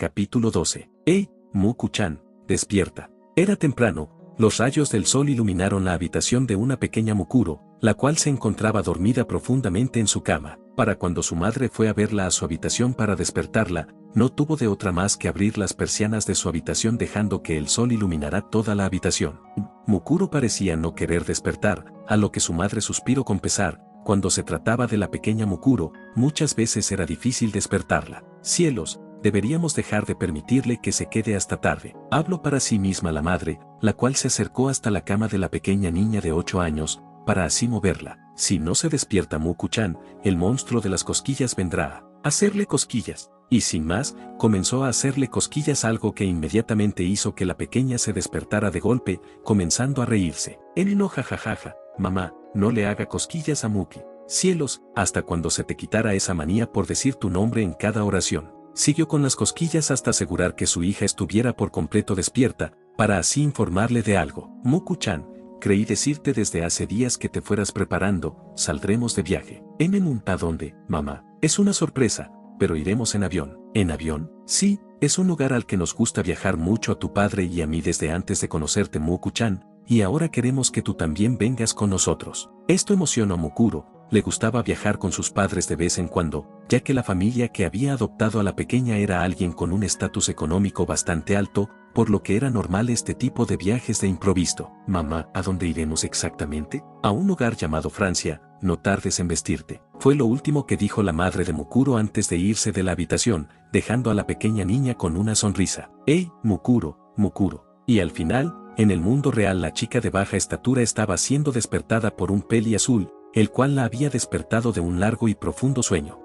Capítulo 12. ¡Ey, Muku-chan! Despierta. Era temprano, los rayos del sol iluminaron la habitación de una pequeña Mukuro, la cual se encontraba dormida profundamente en su cama. Para cuando su madre fue a verla a su habitación para despertarla, no tuvo de otra más que abrir las persianas de su habitación dejando que el sol iluminara toda la habitación. Mukuro parecía no querer despertar, a lo que su madre suspiró con pesar. Cuando se trataba de la pequeña Mukuro, muchas veces era difícil despertarla. Cielos, deberíamos dejar de permitirle que se quede hasta tarde. Habló para sí misma la madre, la cual se acercó hasta la cama de la pequeña niña de 8 años, para así moverla. Si no se despierta Muku-chan, el monstruo de las cosquillas vendrá a hacerle cosquillas. Y sin más, comenzó a hacerle cosquillas, algo que inmediatamente hizo que la pequeña se despertara de golpe, comenzando a reírse. No, jajajaja, mamá, no le haga cosquillas a Muki. Cielos, hasta cuando se te quitara esa manía por decir tu nombre en cada oración. Siguió con las cosquillas hasta asegurar que su hija estuviera por completo despierta, para así informarle de algo. Muku-chan, creí decirte desde hace días que te fueras preparando, saldremos de viaje. ¿A dónde, mamá? Es una sorpresa, pero iremos en avión. ¿En avión? Sí, es un lugar al que nos gusta viajar mucho a tu padre y a mí desde antes de conocerte, Muku-chan, y ahora queremos que tú también vengas con nosotros. Esto emocionó a Mukuro. Le gustaba viajar con sus padres de vez en cuando, ya que la familia que había adoptado a la pequeña era alguien con un estatus económico bastante alto, por lo que era normal este tipo de viajes de improviso. Mamá, ¿a dónde iremos exactamente? A un lugar llamado Francia, no tardes en vestirte. Fue lo último que dijo la madre de Mukuro antes de irse de la habitación, dejando a la pequeña niña con una sonrisa. ¡Ey, Mukuro, Mukuro! Y al final, en el mundo real la chica de baja estatura estaba siendo despertada por un peli azul, el cual la había despertado de un largo y profundo sueño.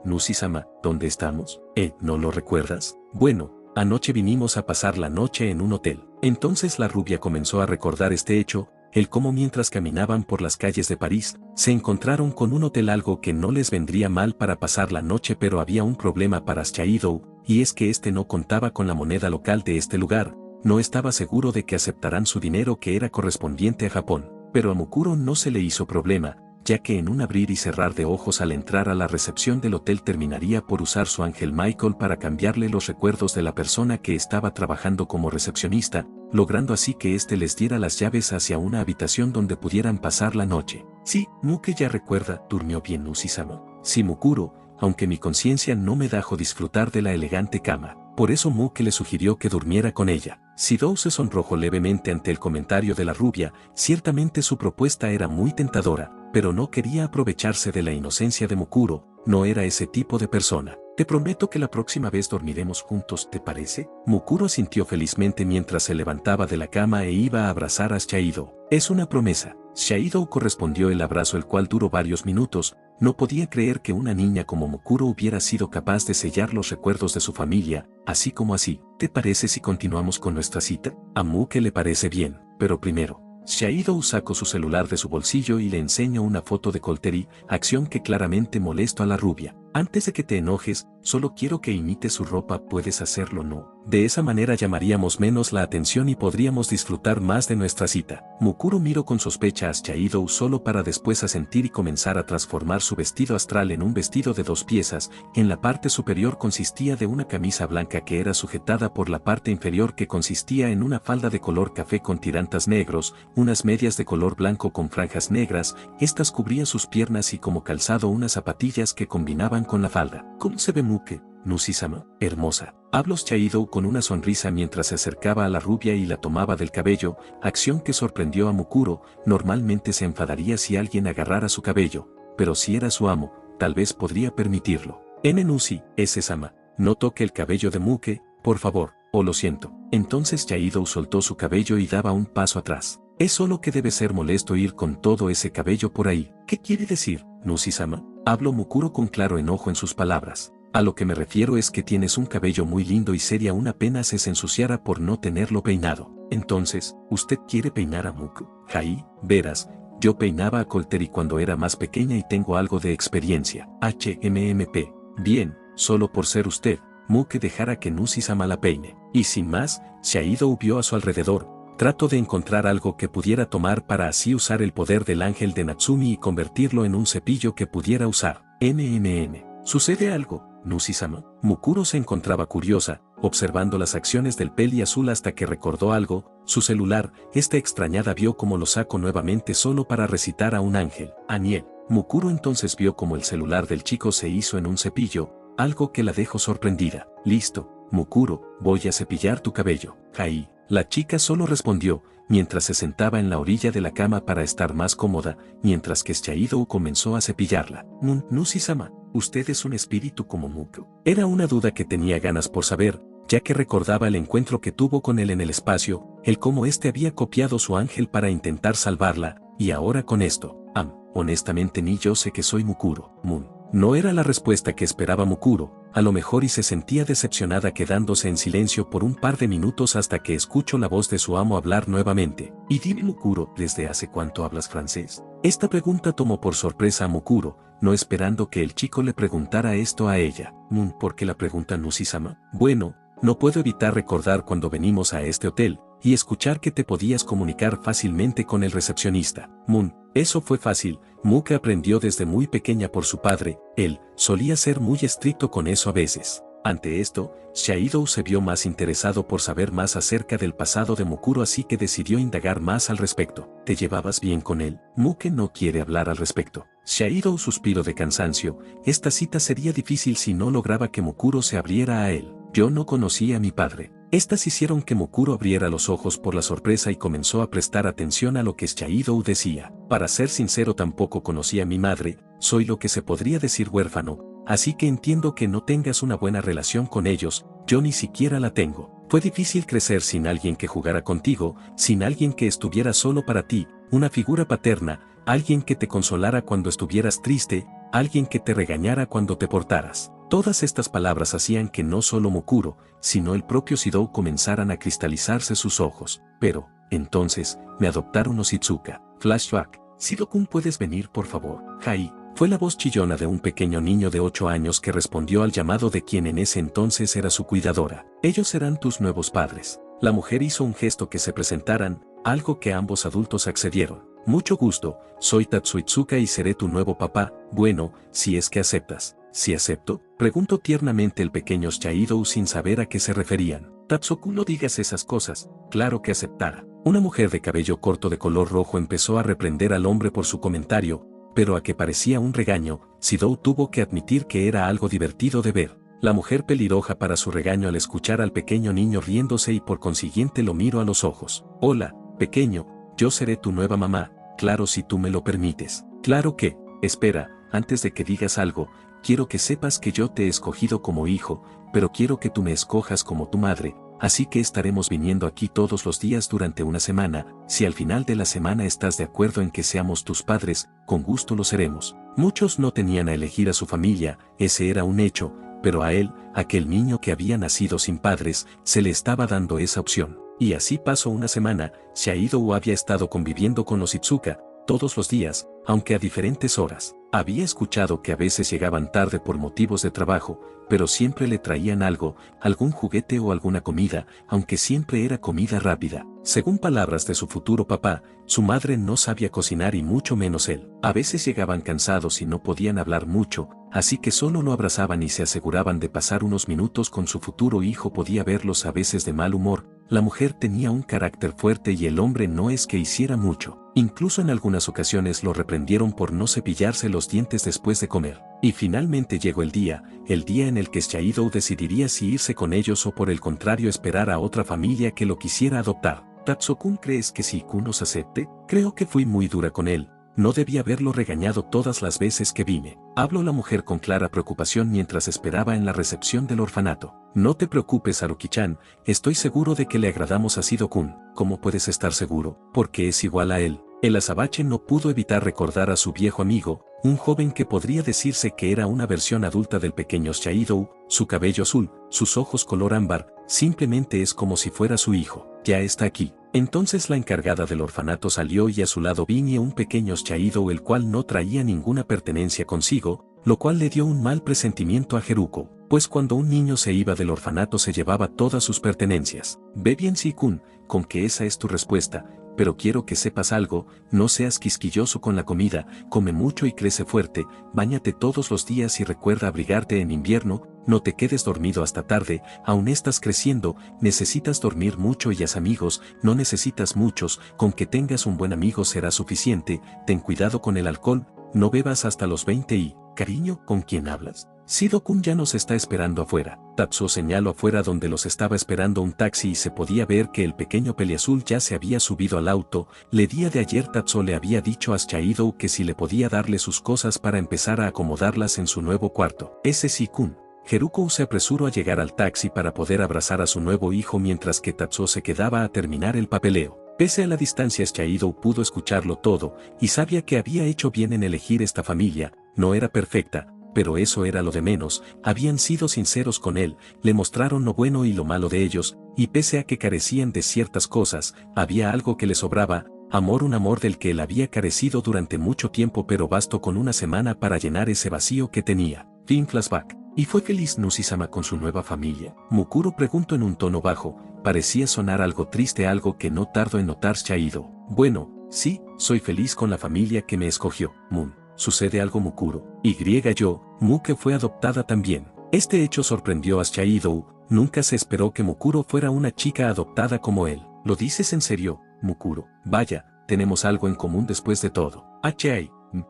Nushi-sama, ¿dónde estamos? ¿No lo recuerdas? Bueno, anoche vinimos a pasar la noche en un hotel. Entonces la rubia comenzó a recordar este hecho, el cómo mientras caminaban por las calles de París, se encontraron con un hotel, algo que no les vendría mal para pasar la noche, pero había un problema para Shaidou, y es que este no contaba con la moneda local de este lugar, no estaba seguro de que aceptaran su dinero que era correspondiente a Japón. Pero a Mukuro no se le hizo problema, ya que en un abrir y cerrar de ojos al entrar a la recepción del hotel terminaría por usar su ángel Michael para cambiarle los recuerdos de la persona que estaba trabajando como recepcionista, logrando así que éste les diera las llaves hacia una habitación donde pudieran pasar la noche. Sí, Muke ya recuerda, durmió bien Nushi-sama. Sí, Mukuro, aunque mi conciencia no me dejó disfrutar de la elegante cama. Por eso Muke le sugirió que durmiera con ella. Shidou se sonrojó levemente ante el comentario de la rubia, ciertamente su propuesta era muy tentadora, pero no quería aprovecharse de la inocencia de Mukuro, no era ese tipo de persona. Te prometo que la próxima vez dormiremos juntos, ¿te parece? Mukuro asintió felizmente mientras se levantaba de la cama e iba a abrazar a Shaidou. Es una promesa. Shaidou correspondió el abrazo, el cual duró varios minutos. No podía creer que una niña como Mukuro hubiera sido capaz de sellar los recuerdos de su familia, así como así. ¿Te parece si continuamos con nuestra cita? A Muke le parece bien, pero primero. Shaidou sacó su celular de su bolsillo y le enseñó una foto de Colteri, acción que claramente molestó a la rubia. Antes de que te enojes, solo quiero que imites su ropa, ¿puedes hacerlo no? De esa manera llamaríamos menos la atención y podríamos disfrutar más de nuestra cita. Mukuro miró con sospecha a Shaidou solo para después asentir y comenzar a transformar su vestido astral en un vestido de 2 piezas. En la parte superior consistía de una camisa blanca que era sujetada por la parte inferior, que consistía en una falda de color café con tirantes negros, unas medias de color blanco con franjas negras, estas cubrían sus piernas y como calzado unas zapatillas que combinaban con la falda. ¿Cómo se ve Muke? Nushi-sama, hermosa. Habló Shaidou con una sonrisa mientras se acercaba a la rubia y la tomaba del cabello, acción que sorprendió a Mukuro. Normalmente se enfadaría si alguien agarrara su cabello, pero si era su amo, tal vez podría permitirlo. Nushi, sama, no toque el cabello de Muke, por favor, o lo siento. Entonces Shaidou soltó su cabello y daba un paso atrás. Es solo que debe ser molesto ir con todo ese cabello por ahí. ¿Qué quiere decir, Nushi-sama? Habló Mukuro con claro enojo en sus palabras. A lo que me refiero es que tienes un cabello muy lindo y sería una pena si se ensuciara por no tenerlo peinado. Entonces, ¿usted quiere peinar a Muke? Verás, yo peinaba a Colteri cuando era más pequeña y tengo algo de experiencia. HMMP. Bien, solo por ser usted, Muke dejará que Nushi-sama la peine. Y sin más, Shaidou vio a su alrededor. Trato de encontrar algo que pudiera tomar para así usar el poder del ángel de Natsumi y convertirlo en un cepillo que pudiera usar. ¿Sucede algo, Nushi-sama? Mukuro se encontraba curiosa, observando las acciones del peli azul hasta que recordó algo, su celular. Esta extrañada vio cómo lo sacó nuevamente solo para recitar a un ángel, Aniel. Mukuro entonces vio cómo el celular del chico se hizo en un cepillo, algo que la dejó sorprendida. Listo, Mukuro, voy a cepillar tu cabello. Ahí. La chica solo respondió, mientras se sentaba en la orilla de la cama para estar más cómoda, mientras que Chiaido comenzó a cepillarla. Nushi-sama, ¿usted es un espíritu como Muku? Era una duda que tenía ganas por saber, ya que recordaba el encuentro que tuvo con él en el espacio, el cómo este había copiado su ángel para intentar salvarla, y ahora con esto. Honestamente ni yo sé que soy Mukuro. No era la respuesta que esperaba Mukuro, a lo mejor, y se sentía decepcionada quedándose en silencio por un par de minutos hasta que escuchó la voz de su amo hablar nuevamente. Y dime Mukuro, ¿desde hace cuánto hablas francés? Esta pregunta tomó por sorpresa a Mukuro, no esperando que el chico le preguntara esto a ella. ¿Por qué la pregunta Nushi-sama? Bueno, no puedo evitar recordar cuando venimos a este hotel, y escuchar que te podías comunicar fácilmente con el recepcionista. Eso fue fácil. Muke aprendió desde muy pequeña por su padre, él solía ser muy estricto con eso a veces. Ante esto, Chiaido se vio más interesado por saber más acerca del pasado de Mukuro, así que decidió indagar más al respecto. ¿Te llevabas bien con él? Muke no quiere hablar al respecto. Chiaido suspiró de cansancio, esta cita sería difícil si no lograba que Mukuro se abriera a él. Yo no conocía a mi padre. Estas hicieron que Mukuro abriera los ojos por la sorpresa y comenzó a prestar atención a lo que Chiaido decía. Para ser sincero, tampoco conocí a mi madre, soy lo que se podría decir huérfano, así que entiendo que no tengas una buena relación con ellos, yo ni siquiera la tengo. Fue difícil crecer sin alguien que jugara contigo, sin alguien que estuviera solo para ti, una figura paterna, alguien que te consolara cuando estuvieras triste, alguien que te regañara cuando te portaras. Todas estas palabras hacían que no solo Mukuro, sino el propio Shidou comenzaran a cristalizarse sus ojos. Pero, entonces, me adoptaron Oshitsuka. Flashback. Shidou-kun, ¿puedes venir por favor? Hai. Fue la voz chillona de un pequeño niño de 8 años que respondió al llamado de quien en ese entonces era su cuidadora. Ellos serán tus nuevos padres. La mujer hizo un gesto que se presentaran, algo que ambos adultos accedieron. Mucho gusto, soy Tatsuitsuka y seré tu nuevo papá. Bueno, si es que aceptas. ¿Si acepto? Preguntó tiernamente el pequeño Chiaido sin saber a qué se referían. Tatsuku, no digas esas cosas. Claro que aceptara. Una mujer de cabello corto de color rojo empezó a reprender al hombre por su comentario, pero a que parecía un regaño, Shidou tuvo que admitir que era algo divertido de ver. La mujer pelirroja para su regaño al escuchar al pequeño niño riéndose y por consiguiente lo miró a los ojos. Hola, pequeño, yo seré tu nueva mamá, claro si tú me lo permites. Claro que, espera, antes de que digas algo, quiero que sepas que yo te he escogido como hijo, pero quiero que tú me escojas como tu madre, así que estaremos viniendo aquí todos los días durante una semana, si al final de la semana estás de acuerdo en que seamos tus padres, con gusto lo seremos. Muchos no tenían a elegir a su familia, ese era un hecho, pero a él, aquel niño que había nacido sin padres, se le estaba dando esa opción. Y así pasó una semana, Chiaido había estado conviviendo con Oshitsuka, todos los días, aunque a diferentes horas. Había escuchado que a veces llegaban tarde por motivos de trabajo, pero siempre le traían algo, algún juguete o alguna comida, aunque siempre era comida rápida. Según palabras de su futuro papá, su madre no sabía cocinar y mucho menos él. A veces llegaban cansados y no podían hablar mucho, así que solo lo abrazaban y se aseguraban de pasar unos minutos con su futuro hijo. Podía verlos a veces de mal humor. La mujer tenía un carácter fuerte y el hombre no es que hiciera mucho. Incluso en algunas ocasiones lo reprendieron por no cepillarse los dientes después de comer. Y finalmente llegó el día en el que Chiaido decidiría si irse con ellos o por el contrario esperar a otra familia que lo quisiera adoptar. Tatsuku, ¿crees que si Kun nos acepte? Creo que fui muy dura con él. No debía haberlo regañado todas las veces que vine. Habló la mujer con clara preocupación mientras esperaba en la recepción del orfanato. No te preocupes, Haruki-chan, estoy seguro de que le agradamos a Shido-kun. ¿Cómo puedes estar seguro? Porque es igual a él. El azabache no pudo evitar recordar a su viejo amigo, un joven que podría decirse que era una versión adulta del pequeño Chiaido, su cabello azul, sus ojos color ámbar, simplemente es como si fuera su hijo. Ya está aquí. Entonces la encargada del orfanato salió y a su lado venía un pequeño Chiaido el cual no traía ninguna pertenencia consigo, lo cual le dio un mal presentimiento a Haruko, pues cuando un niño se iba del orfanato se llevaba todas sus pertenencias. Ve bien Shi-kun, con que esa es tu respuesta, pero quiero que sepas algo, no seas quisquilloso con la comida, come mucho y crece fuerte, báñate todos los días y recuerda abrigarte en invierno, no te quedes dormido hasta tarde, aún estás creciendo, necesitas dormir mucho y haz amigos, no necesitas muchos, con que tengas un buen amigo será suficiente, ten cuidado con el alcohol, no bebas hasta los 20 y, cariño, ¿con quién hablas? Sido-kun ya nos está esperando afuera. Tatsuo señaló afuera donde los estaba esperando un taxi y se podía ver que el pequeño peliazul ya se había subido al auto. El día de ayer Tatsuo le había dicho a Shaido que si le podía darle sus cosas para empezar a acomodarlas en su nuevo cuarto. Ese sí, kun. Haruko se apresuró a llegar al taxi para poder abrazar a su nuevo hijo mientras que Tatsuo se quedaba a terminar el papeleo. Pese a la distancia, Shaido pudo escucharlo todo y sabía que había hecho bien en elegir esta familia. No era perfecta, pero eso era lo de menos, habían sido sinceros con él, le mostraron lo bueno y lo malo de ellos, y pese a que carecían de ciertas cosas, había algo que le sobraba, amor, un amor del que él había carecido durante mucho tiempo, pero bastó con una semana para llenar ese vacío que tenía. Fin flashback. ¿Y fue feliz Nushi-sama con su nueva familia? Mukuro preguntó en un tono bajo, parecía sonar algo triste, algo que no tardó en notar Shaido. Bueno, sí, soy feliz con la familia que me escogió, Moon. ¿Sucede algo Mukuro? Yo, Muke fue adoptada también. Este hecho sorprendió a Shaido, nunca se esperó que Mukuro fuera una chica adoptada como él. ¿Lo dices en serio, Mukuro? Vaya, tenemos algo en común después de todo.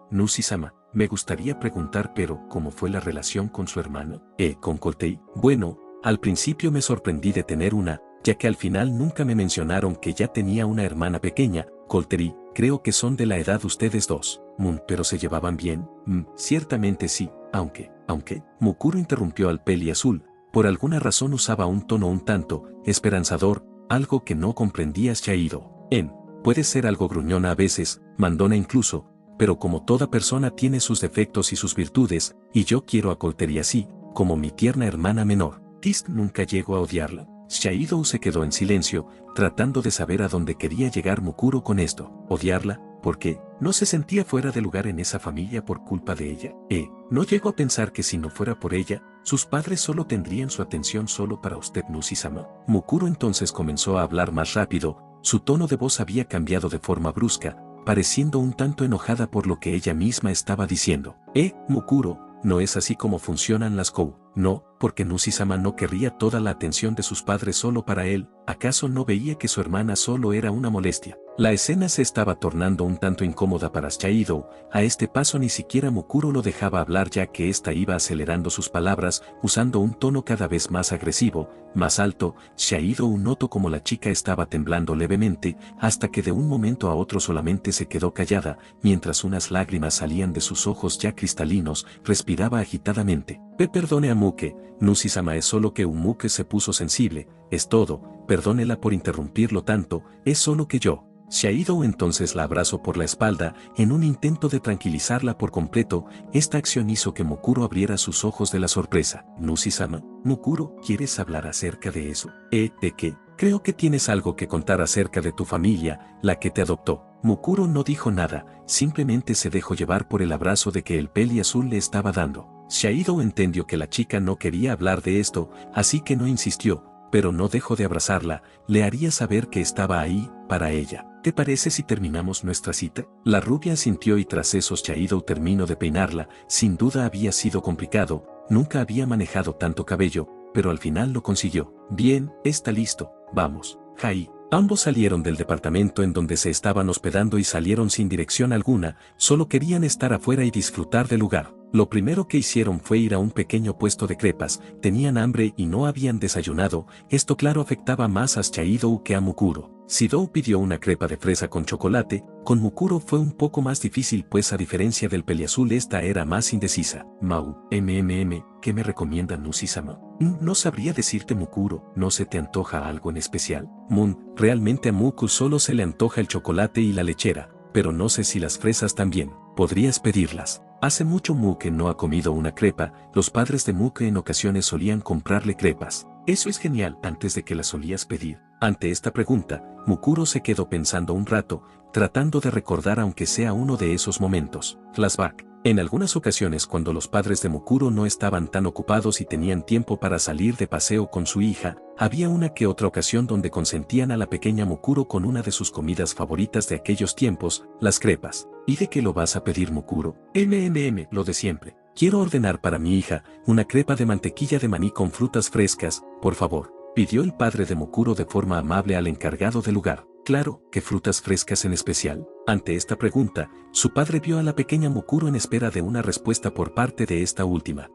Nushi-sama, me gustaría preguntar, pero ¿cómo fue la relación con su hermana? Con Kotei. Bueno, al principio me sorprendí de tener una, ya que al final nunca me mencionaron que ya tenía una hermana pequeña, Kotei. Creo que son de la edad ustedes dos. ¿Pero se llevaban bien? Ciertamente sí, aunque, Mukuro interrumpió al peliazul, por alguna razón usaba un tono un tanto esperanzador, algo que no comprendía Shaido. Puede ser algo gruñona a veces, mandona incluso, pero como toda persona tiene sus defectos y sus virtudes, y yo quiero a Kotei así, como mi tierna hermana menor. Tisk nunca llegó a odiarla. Shaido se quedó en silencio, tratando de saber a dónde quería llegar Mukuro con esto. ¿Odiarla? ¿Por qué? ¿No se sentía fuera de lugar en esa familia por culpa de ella? ¿No llegó a pensar que si no fuera por ella, sus padres solo tendrían su atención solo para usted Nushi-sama? Mukuro entonces comenzó a hablar más rápido, su tono de voz había cambiado de forma brusca, pareciendo un tanto enojada por lo que ella misma estaba diciendo. Mukuro, no es así como funcionan las Kou. No, porque Nushi-sama no querría toda la atención de sus padres solo para él, ¿acaso no veía que su hermana solo era una molestia? La escena se estaba tornando un tanto incómoda para Shaido, a este paso ni siquiera Mukuro lo dejaba hablar ya que ésta iba acelerando sus palabras, usando un tono cada vez más agresivo, más alto. Shaido notó como la chica estaba temblando levemente, hasta que de un momento a otro solamente se quedó callada, mientras unas lágrimas salían de sus ojos ya cristalinos, respiraba agitadamente. Perdone a Muke, Nushi-sama, es solo que Muke se puso sensible, es todo, perdónela por interrumpirlo tanto, es solo que yo. Shaido entonces la abrazó por la espalda, en un intento de tranquilizarla por completo. Esta acción hizo que Mukuro abriera sus ojos de la sorpresa. Nushi-sama, Mukuro, ¿quieres hablar acerca de eso? ¿De qué? Creo que tienes algo que contar acerca de tu familia, la que te adoptó. Mukuro no dijo nada, simplemente se dejó llevar por el abrazo de que el peliazul le estaba dando. Shaido entendió que la chica no quería hablar de esto, así que no insistió, pero no dejó de abrazarla, le haría saber que estaba ahí, para ella. ¿Te parece si terminamos nuestra cita? La rubia asintió y tras eso Shaido terminó de peinarla, sin duda había sido complicado, nunca había manejado tanto cabello, pero al final lo consiguió. Bien, está listo, vamos. Ambos salieron del departamento en donde se estaban hospedando y salieron sin dirección alguna, solo querían estar afuera y disfrutar del lugar. Lo primero que hicieron fue ir a un pequeño puesto de crepas, tenían hambre y no habían desayunado, esto claro afectaba más a Shaido que a Mukuro. Shaido pidió una crepa de fresa con chocolate, con Mukuro fue un poco más difícil pues a diferencia del peliazul esta era más indecisa. ¿Qué me recomienda Nushi-sama? No sabría decirte Mukuro, ¿no se te antoja algo en especial? Realmente a Muku solo se le antoja el chocolate y la lechera, pero no sé si las fresas también, podrías pedirlas. Hace mucho Muke no ha comido una crepa, los padres de Muke en ocasiones solían comprarle crepas. Eso es genial, antes de que las solías pedir. Ante esta pregunta, Mukuro se quedó pensando un rato, tratando de recordar aunque sea uno de esos momentos. Flashback. En algunas ocasiones cuando los padres de Mukuro no estaban tan ocupados y tenían tiempo para salir de paseo con su hija, había una que otra ocasión donde consentían a la pequeña Mukuro con una de sus comidas favoritas de aquellos tiempos, las crepas. ¿Y de qué lo vas a pedir Mukuro? Lo de siempre. quiero ordenar para mi hija una crepa de mantequilla de maní con frutas frescas, por favor, pidió el padre de Mukuro de forma amable al encargado del lugar. Claro, ¿qué frutas frescas en especial? Ante esta pregunta, su padre vio a la pequeña Mukuro en espera de una respuesta por parte de esta última.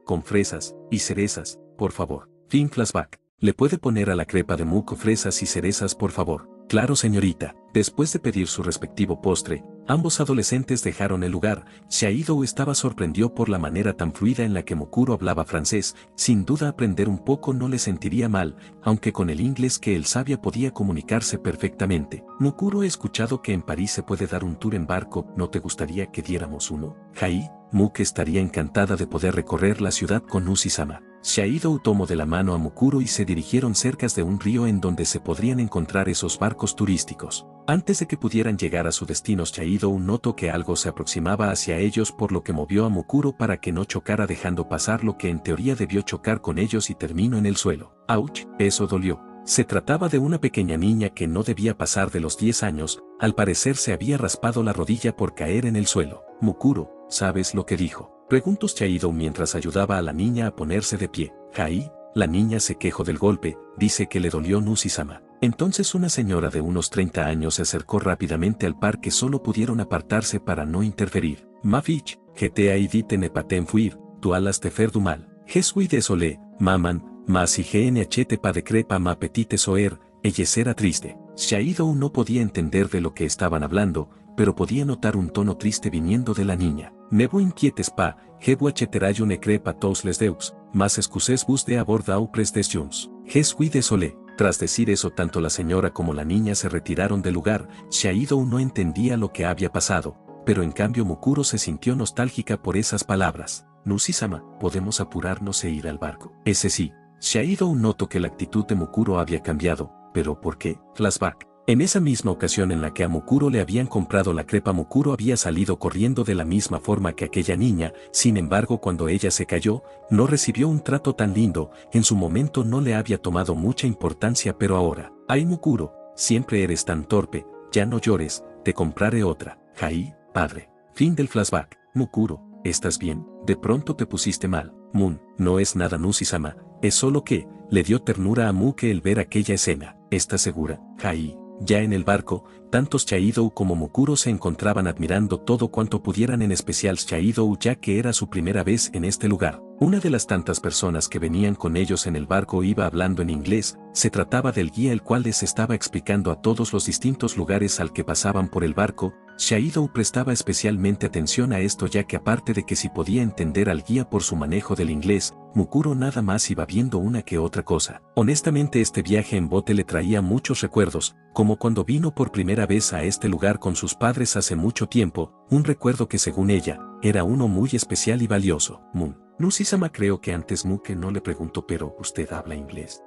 Con fresas y cerezas, por favor. Fin flashback. ¿Le puede poner a la crepa de Muko fresas y cerezas, por favor? Claro, señorita. Después de pedir su respectivo postre, ambos adolescentes dejaron el lugar. Xiaodu estaba sorprendido por la manera tan fluida en la que Mukuro hablaba francés. Sin duda aprender un poco no le sentiría mal, aunque con el inglés que él sabía podía comunicarse perfectamente. Mukuro, he escuchado que en París se puede dar un tour en barco, ¿no te gustaría que diéramos uno? Jai, Muke estaría encantada de poder recorrer la ciudad con Ushi-sama. Xiaodu tomó de la mano a Mukuro y se dirigieron cerca de un río en donde se podrían encontrar esos barcos turísticos. Antes de que pudieran llegar a su destino, Xiaodu notó que algo se aproximaba hacia ellos, por lo que movió a Mukuro para que no chocara, dejando pasar lo que en teoría debió chocar con ellos y terminó en el suelo. ¡Auch! Eso dolió. Se trataba de una pequeña niña que no debía pasar de los 10 años, al parecer se había raspado la rodilla por caer en el suelo. Mukuro, ¿sabes lo que dijo?, preguntó Xiaodu mientras ayudaba a la niña a ponerse de pie. Jai, la niña se quejó del golpe, dice que le dolió Ushi-sama. Entonces una señora de unos 30 años se acercó rápidamente al par, que solo pudieron apartarse para no interferir. Mafich, GTA y dit ne paten fuir, tu alas te fer du mal. Jesui désolé, maman, mas y gnht pa de crepa ma petite soer, ella era triste. Xiaodu no podía entender de lo que estaban hablando, pero podía notar un tono triste viniendo de la niña. Nebo inquietes pa, jebu acheterayo ne crepa tous les deux, mas excuses bus de abordau pres des junts. Jesui désolé. Tras decir eso, tanto la señora como la niña se retiraron del lugar. Xiaodu no entendía lo que había pasado, pero en cambio Mukuro se sintió nostálgica por esas palabras. Ushi-sama, podemos apurarnos e ir al barco. Ese sí. Xiaodu notó que la actitud de Mukuro había cambiado, pero ¿por qué? Flashback. En esa misma ocasión en la que a Mukuro le habían comprado la crepa, Mukuro había salido corriendo de la misma forma que aquella niña. Sin embargo, cuando ella se cayó, no recibió un trato tan lindo. En su momento no le había tomado mucha importancia, pero ahora, ¡ay Mukuro! Siempre eres tan torpe, ya no llores, te compraré otra. Jai, padre. Fin del flashback. Mukuro, ¿estás bien? De pronto te pusiste mal. Moon, no es nada Ushi-sama, es solo que, le dio ternura a Muke el ver aquella escena. ¿Estás segura? Jai. Ya en el barco, tanto Xiaodu como Mukuro se encontraban admirando todo cuanto pudieran, en especial Xiaodu, ya que era su primera vez en este lugar. Una de las tantas personas que venían con ellos en el barco iba hablando en inglés. Se trataba del guía, el cual les estaba explicando a todos los distintos lugares al que pasaban por el barco. Xiaodu prestaba especialmente atención a esto, ya que aparte de que sí podía entender al guía por su manejo del inglés, Mukuro nada más iba viendo una que otra cosa. Honestamente, este viaje en bote le traía muchos recuerdos, como cuando vino por primera vez a este lugar con sus padres hace mucho tiempo, un recuerdo que según ella, era uno muy especial y valioso. Moon. Ushi-sama, creo que antes Muke no le preguntó, pero ¿usted habla inglés?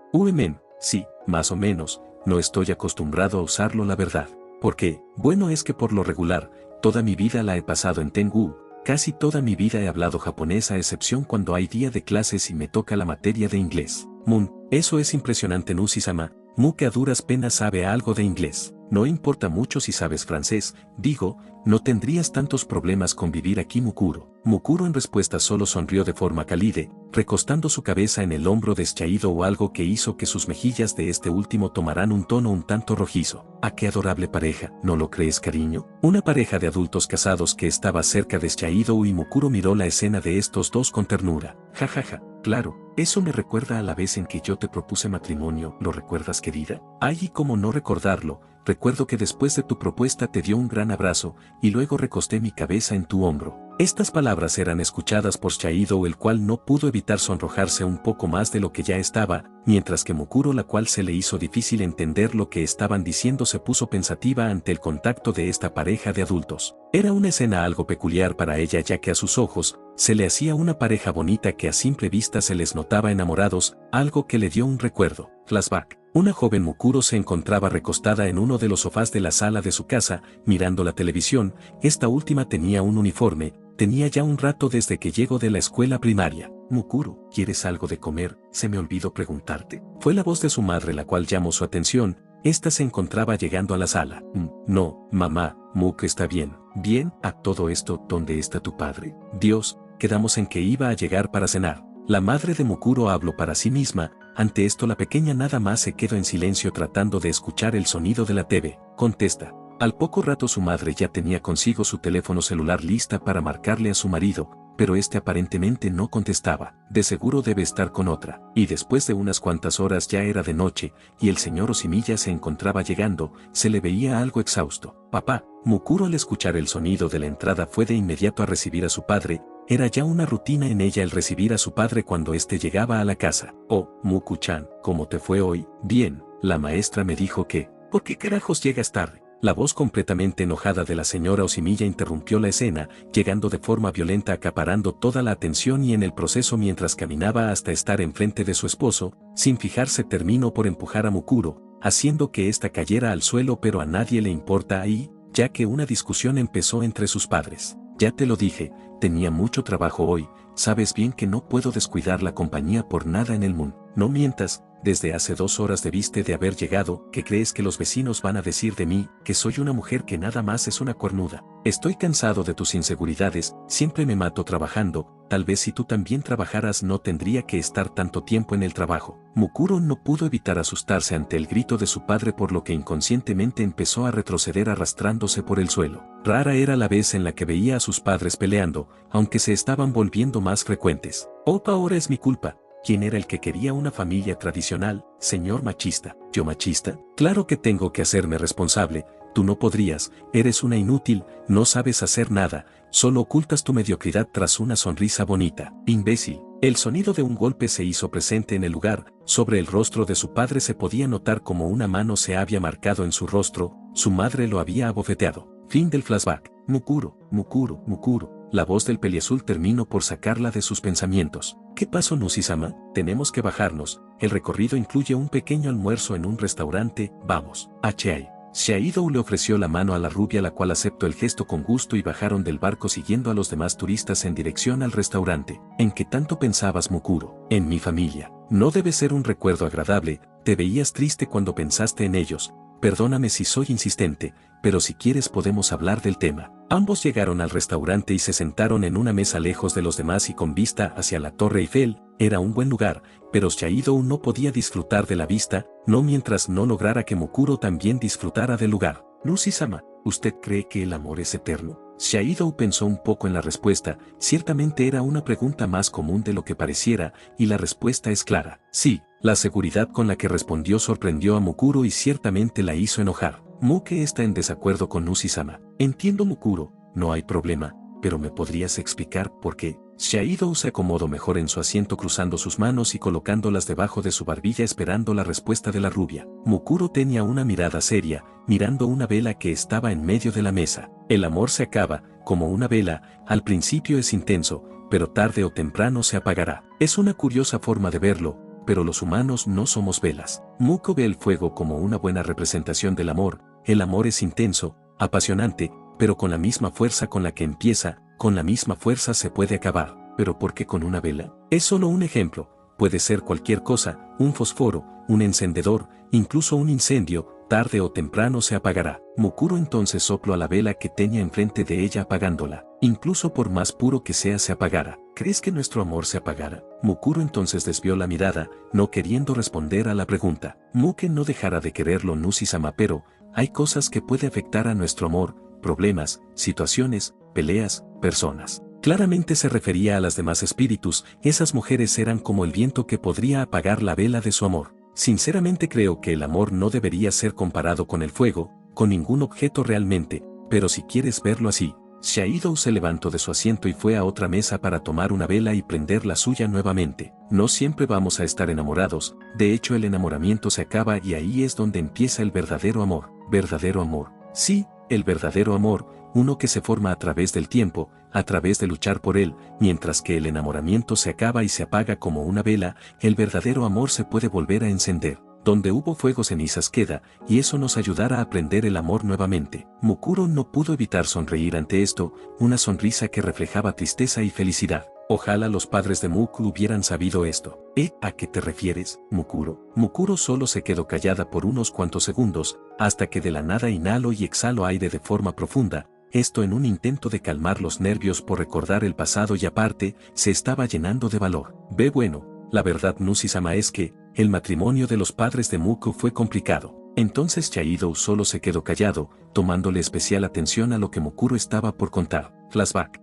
Sí, más o menos, no estoy acostumbrado a usarlo, la verdad. ¿Por qué? Bueno, es que por lo regular, toda mi vida la he pasado en Tengu. Casi toda mi vida he hablado japonés, a excepción cuando hay día de clases y me toca la materia de inglés. Moon, eso es impresionante Ushi-sama. Muke a duras penas sabe algo de inglés. No importa mucho si sabes francés, digo, no tendrías tantos problemas con vivir aquí, Mukuro. Mukuro en respuesta solo sonrió de forma cálida, recostando su cabeza en el hombro de Xiaodu, algo que hizo que sus mejillas de este último tomaran un tono un tanto rojizo. ¡Ah, qué adorable pareja! ¿No lo crees, cariño? Una pareja de adultos casados que estaba cerca de Xiaodu, y Mukuro miró la escena de estos dos con ternura. Jajaja, claro, eso me recuerda a la vez en que yo te propuse matrimonio, ¿lo recuerdas, querida? Ay, y cómo no recordarlo. Recuerdo que después de tu propuesta te dio un gran abrazo, y luego recosté mi cabeza en tu hombro. Estas palabras eran escuchadas por Xiaodu, el cual no pudo evitar sonrojarse un poco más de lo que ya estaba, mientras que Mukuro, la cual se le hizo difícil entender lo que estaban diciendo, se puso pensativa ante el contacto de esta pareja de adultos. Era una escena algo peculiar para ella, ya que a sus ojos, se le hacía una pareja bonita que a simple vista se les notaba enamorados, algo que le dio un recuerdo. Flashback. Una joven Mukuro se encontraba recostada en uno de los sofás de la sala de su casa, mirando la televisión. Esta última tenía un uniforme, tenía ya un rato desde que llegó de la escuela primaria. Mukuro, ¿quieres algo de comer? Se me olvidó preguntarte. Fue la voz de su madre la cual llamó su atención. Esta se encontraba llegando a la sala. No, mamá, Mook está bien. Bien, a todo esto, ¿dónde está tu padre? Dios, quedamos en que iba a llegar para cenar. La madre de Mukuro habló para sí misma. Ante esto la pequeña nada más se quedó en silencio tratando de escuchar el sonido de la TV. Contesta. Al poco rato su madre ya tenía consigo su teléfono celular lista para marcarle a su marido, pero este aparentemente no contestaba. De seguro debe estar con otra. Y después de unas cuantas horas ya era de noche, y el señor Osimilla se encontraba llegando, se le veía algo exhausto. Papá, Mukuro al escuchar el sonido de la entrada fue de inmediato a recibir a su padre. Era ya una rutina en ella el recibir a su padre cuando éste llegaba a la casa. Oh, Muku-chan, ¿cómo te fue hoy? Bien, la maestra me dijo que, ¿por qué carajos llegas tarde? La voz completamente enojada de la señora Osimilla interrumpió la escena, llegando de forma violenta acaparando toda la atención y en el proceso mientras caminaba hasta estar enfrente de su esposo, sin fijarse terminó por empujar a Mukuro, haciendo que ésta cayera al suelo pero a nadie le importa ahí, ya que una discusión empezó entre sus padres. Ya te lo dije, tenía mucho trabajo hoy, sabes bien que no puedo descuidar la compañía por nada en el mundo. No mientas, desde hace 2 horas debiste de haber llegado, ¿qué crees que los vecinos van a decir de mí? Que soy una mujer que nada más es una cornuda. Estoy cansado de tus inseguridades, siempre me mato trabajando, tal vez si tú también trabajaras no tendría que estar tanto tiempo en el trabajo. Mukuro no pudo evitar asustarse ante el grito de su padre por lo que inconscientemente empezó a retroceder arrastrándose por el suelo. Rara era la vez en la que veía a sus padres peleando, aunque se estaban volviendo más frecuentes. Oh, ahora es mi culpa. ¿Quién era el que quería una familia tradicional, señor machista? ¿Yo machista? Claro que tengo que hacerme responsable, tú no podrías, eres una inútil, no sabes hacer nada, solo ocultas tu mediocridad tras una sonrisa bonita. Imbécil. El sonido de un golpe se hizo presente en el lugar, sobre el rostro de su padre se podía notar como una mano se había marcado en su rostro, su madre lo había abofeteado. Fin del flashback. Mukuro, Mukuro, Mukuro. La voz del peliazul terminó por sacarla de sus pensamientos. ¿Qué pasó, Nushi-sama? Tenemos que bajarnos. El recorrido incluye un pequeño almuerzo en un restaurante. Vamos. H.I. Xiaidou le ofreció la mano a la rubia, la cual aceptó el gesto con gusto y bajaron del barco siguiendo a los demás turistas en dirección al restaurante. ¿En qué tanto pensabas, Mukuro? En mi familia. No debe ser un recuerdo agradable, te veías triste cuando pensaste en ellos. Perdóname si soy insistente, pero si quieres podemos hablar del tema. Ambos llegaron al restaurante y se sentaron en una mesa lejos de los demás y con vista hacia la Torre Eiffel. Era un buen lugar, pero Xiaidou no podía disfrutar de la vista, no mientras no lograra que Mukuro también disfrutara del lugar. Nushi-sama, ¿usted cree que el amor es eterno? Xiaidou pensó un poco en la respuesta, ciertamente era una pregunta más común de lo que pareciera, y la respuesta es clara. Sí, la seguridad con la que respondió sorprendió a Mukuro y ciertamente la hizo enojar. Muke está en desacuerdo con Nushi-sama. Entiendo, Mukuro, no hay problema, pero ¿me podrías explicar por qué? Xiaidou se acomodó mejor en su asiento cruzando sus manos y colocándolas debajo de su barbilla esperando la respuesta de la rubia. Mukuro tenía una mirada seria, mirando una vela que estaba en medio de la mesa. El amor se acaba, como una vela, al principio es intenso, pero tarde o temprano se apagará. Es una curiosa forma de verlo, pero los humanos no somos velas. Muko ve el fuego como una buena representación del amor. El amor es intenso, apasionante, pero con la misma fuerza con la que empieza, con la misma fuerza se puede acabar. ¿Pero por qué con una vela? Es solo un ejemplo, puede ser cualquier cosa, un fósforo, un encendedor, incluso un incendio, tarde o temprano se apagará. Mukuro entonces sopló a la vela que tenía enfrente de ella apagándola. Incluso por más puro que sea se apagará. ¿Crees que nuestro amor se apagara? Mukuro entonces desvió la mirada, no queriendo responder a la pregunta. Muke no dejará de quererlo, Nushi-sama, pero hay cosas que puede afectar a nuestro amor, problemas, situaciones, peleas, personas. Claramente se refería a las demás espíritus, esas mujeres eran como el viento que podría apagar la vela de su amor. Sinceramente creo que el amor no debería ser comparado con el fuego, con ningún objeto realmente, pero si quieres verlo así. Xiaidou se levantó de su asiento y fue a otra mesa para tomar una vela y prender la suya nuevamente. No siempre vamos a estar enamorados, de hecho el enamoramiento se acaba y ahí es donde empieza el verdadero amor. ¿Verdadero amor? Sí, el verdadero amor, uno que se forma a través del tiempo, a través de luchar por él, mientras que el enamoramiento se acaba y se apaga como una vela, el verdadero amor se puede volver a encender. Donde hubo fuego cenizas queda, y eso nos ayudará a aprender el amor nuevamente. Mukuro no pudo evitar sonreír ante esto, una sonrisa que reflejaba tristeza y felicidad. Ojalá los padres de Mukuro hubieran sabido esto. ¿A qué te refieres, Mukuro? Mukuro solo se quedó callada por unos cuantos segundos, hasta que de la nada inhalo y exhalo aire de forma profunda, esto en un intento de calmar los nervios por recordar el pasado y aparte, se estaba llenando de valor. Bueno, la verdad Nusi-sama es que, el matrimonio de los padres de Muku fue complicado. Entonces Chihido solo se quedó callado, tomándole especial atención a lo que Mukuro estaba por contar. Flashback.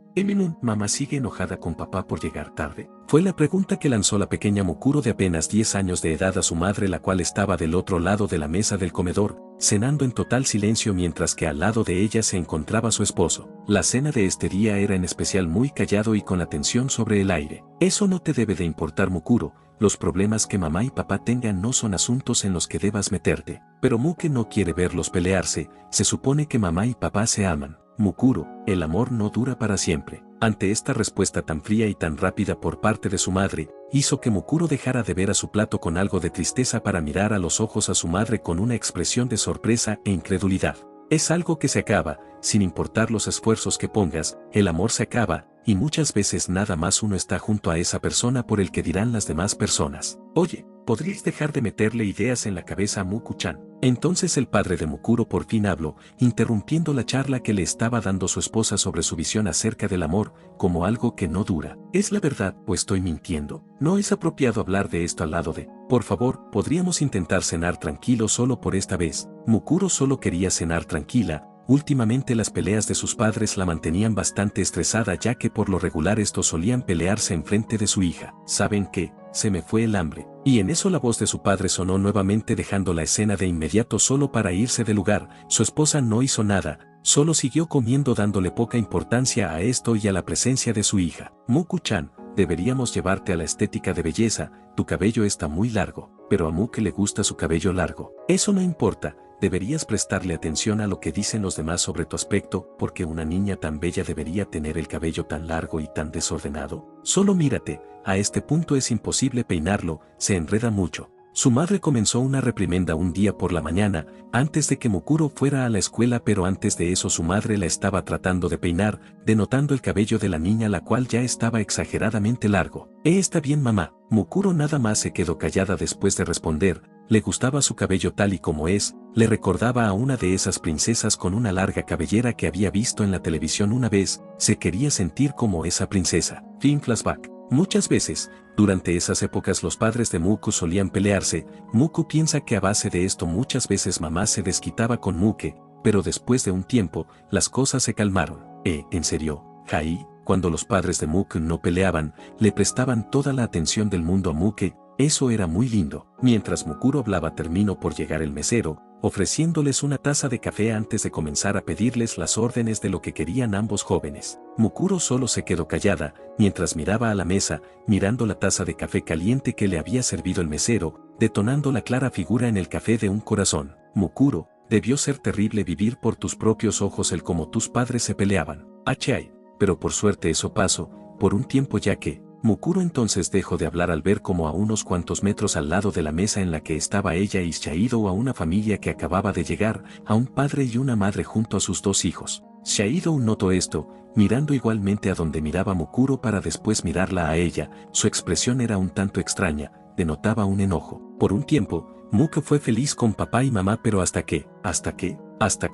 ¿Mamá sigue enojada con papá por llegar tarde? Fue la pregunta que lanzó la pequeña Mukuro de apenas 10 años de edad a su madre, la cual estaba del otro lado de la mesa del comedor, cenando en total silencio mientras que al lado de ella se encontraba su esposo. La cena de este día era en especial muy callado y con atención sobre el aire. Eso no te debe de importar, Mukuro. Los problemas que mamá y papá tengan no son asuntos en los que debas meterte. Pero Muke no quiere verlos pelearse, se supone que mamá y papá se aman. Mukuro, el amor no dura para siempre. Ante esta respuesta tan fría y tan rápida por parte de su madre, hizo que Mukuro dejara de ver a su plato con algo de tristeza para mirar a los ojos a su madre con una expresión de sorpresa e incredulidad. Es algo que se acaba, sin importar los esfuerzos que pongas, el amor se acaba, y muchas veces nada más uno está junto a esa persona por el que dirán las demás personas. Oye, ¿podrías dejar de meterle ideas en la cabeza a Muku-chan? Entonces el padre de Mukuro por fin habló, interrumpiendo la charla que le estaba dando su esposa sobre su visión acerca del amor, como algo que no dura. ¿Es la verdad o estoy mintiendo? No es apropiado hablar de esto al lado de... Por favor, ¿podríamos intentar cenar tranquilo solo por esta vez? Mukuro solo quería cenar tranquila. Últimamente las peleas de sus padres la mantenían bastante estresada, ya que por lo regular estos solían pelearse enfrente de su hija. ¿Saben qué? Se me fue el hambre. Y en eso la voz de su padre sonó nuevamente, dejando la escena de inmediato solo para irse del lugar. Su esposa no hizo nada, solo siguió comiendo dándole poca importancia a esto y a la presencia de su hija. Muku-chan, deberíamos llevarte a la estética de belleza, tu cabello está muy largo, pero a Muke le gusta su cabello largo. Eso no importa. Deberías prestarle atención a lo que dicen los demás sobre tu aspecto, porque una niña tan bella debería tener el cabello tan largo y tan desordenado. Solo mírate, a este punto es imposible peinarlo, se enreda mucho. Su madre comenzó una reprimenda un día por la mañana, antes de que Mukuro fuera a la escuela, pero antes de eso su madre la estaba tratando de peinar, denotando el cabello de la niña, la cual ya estaba exageradamente largo. Está bien, mamá. Mukuro nada más se quedó callada después de responder. Le gustaba su cabello tal y como es, le recordaba a una de esas princesas con una larga cabellera que había visto en la televisión una vez, se quería sentir como esa princesa. Fin flashback. Muchas veces, durante esas épocas los padres de Muku solían pelearse. Muku piensa que a base de esto muchas veces mamá se desquitaba con Muke, pero después de un tiempo, las cosas se calmaron. ¿En serio, Jai? Cuando los padres de Muku no peleaban, le prestaban toda la atención del mundo a Muke. Eso era muy lindo. Mientras Mukuro hablaba terminó por llegar el mesero, ofreciéndoles una taza de café antes de comenzar a pedirles las órdenes de lo que querían ambos jóvenes. Mukuro solo se quedó callada, mientras miraba a la mesa, mirando la taza de café caliente que le había servido el mesero, detonando la clara figura en el café de un corazón. Mukuro, debió ser terrible vivir por tus propios ojos el cómo tus padres se peleaban. Achai, pero por suerte eso pasó, por un tiempo, ya que... Mukuro entonces dejó de hablar al ver como a unos cuantos metros al lado de la mesa en la que estaba ella y Chihido a una familia que acababa de llegar, a un padre y una madre junto a sus dos hijos. Chihido notó esto, mirando igualmente a donde miraba Mukuro para después mirarla a ella. Su expresión era un tanto extraña, denotaba un enojo. Por un tiempo, Muke fue feliz con papá y mamá, pero hasta que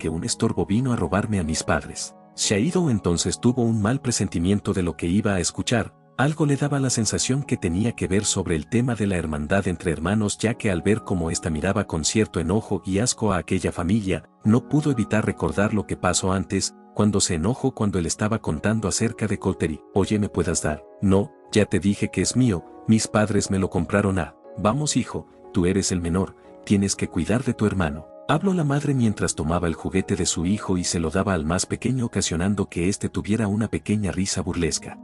un estorbo vino a robarme a mis padres. Chihido entonces tuvo un mal presentimiento de lo que iba a escuchar. Algo le daba la sensación que tenía que ver sobre el tema de la hermandad entre hermanos, ya que al ver cómo ésta miraba con cierto enojo y asco a aquella familia, no pudo evitar recordar lo que pasó antes, cuando se enojó cuando él estaba contando acerca de Koteri. Oye, ¿me puedas dar? No, ya te dije que es mío, mis padres me lo compraron. Vamos hijo, tú eres el menor, tienes que cuidar de tu hermano. Habló la madre mientras tomaba el juguete de su hijo y se lo daba al más pequeño, ocasionando que éste tuviera una pequeña risa burlesca.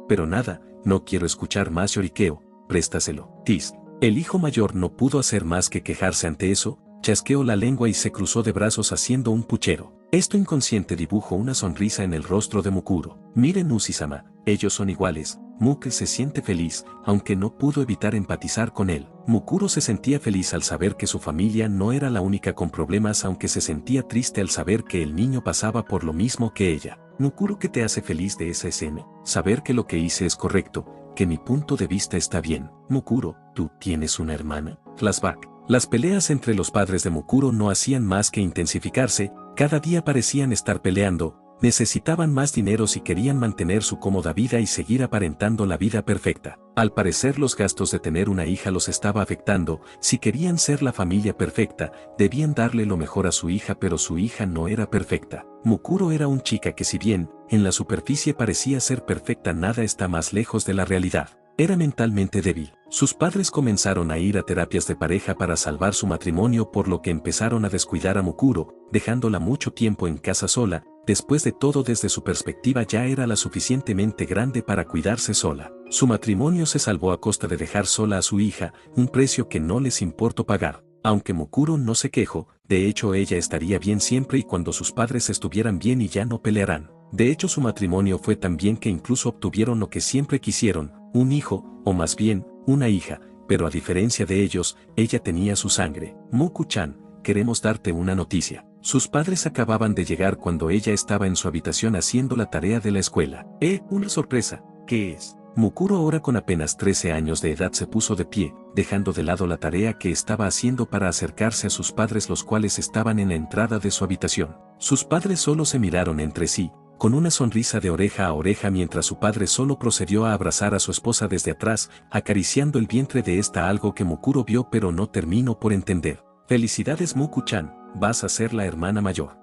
Pero nada, no quiero escuchar más lloriqueo, préstaselo. Tis. El hijo mayor no pudo hacer más que quejarse ante eso, chasqueó la lengua y se cruzó de brazos haciendo un puchero. Esto inconsciente dibujó una sonrisa en el rostro de Mukuro. Miren Nusi-sama, ellos son iguales, Muke se siente feliz, aunque no pudo evitar empatizar con él. Mukuro se sentía feliz al saber que su familia no era la única con problemas, aunque se sentía triste al saber que el niño pasaba por lo mismo que ella. Mukuro, ¿qué te hace feliz de esa escena? Saber que lo que hice es correcto, que mi punto de vista está bien. Mukuro, ¿tú tienes una hermana? Flashback. Las peleas entre los padres de Mukuro no hacían más que intensificarse, cada día parecían estar peleando. Necesitaban más dinero si querían mantener su cómoda vida y seguir aparentando la vida perfecta. Al parecer los gastos de tener una hija los estaba afectando. Si querían ser la familia perfecta, debían darle lo mejor a su hija, pero su hija no era perfecta. Mukuro era una chica que, si bien en la superficie parecía ser perfecta, nada está más lejos de la realidad. Era mentalmente débil. Sus padres comenzaron a ir a terapias de pareja para salvar su matrimonio, por lo que empezaron a descuidar a Mukuro, dejándola mucho tiempo en casa sola. Después de todo, desde su perspectiva ya era la suficientemente grande para cuidarse sola. Su matrimonio se salvó a costa de dejar sola a su hija, un precio que no les importó pagar. Aunque Mukuro no se quejó, de hecho ella estaría bien siempre y cuando sus padres estuvieran bien y ya no pelearán. De hecho su matrimonio fue tan bien que incluso obtuvieron lo que siempre quisieron, un hijo, o más bien, una hija, pero a diferencia de ellos, ella tenía su sangre. Muku-chan, queremos darte una noticia. Sus padres acababan de llegar cuando ella estaba en su habitación haciendo la tarea de la escuela. Una sorpresa. ¿Qué es? Mukuro, ahora con apenas 13 años de edad, se puso de pie, dejando de lado la tarea que estaba haciendo para acercarse a sus padres, los cuales estaban en la entrada de su habitación. Sus padres solo se miraron entre sí, con una sonrisa de oreja a oreja, mientras su padre solo procedió a abrazar a su esposa desde atrás, acariciando el vientre de esta, algo que Mukuro vio pero no terminó por entender. Felicidades Muku-chan, vas a ser la hermana mayor.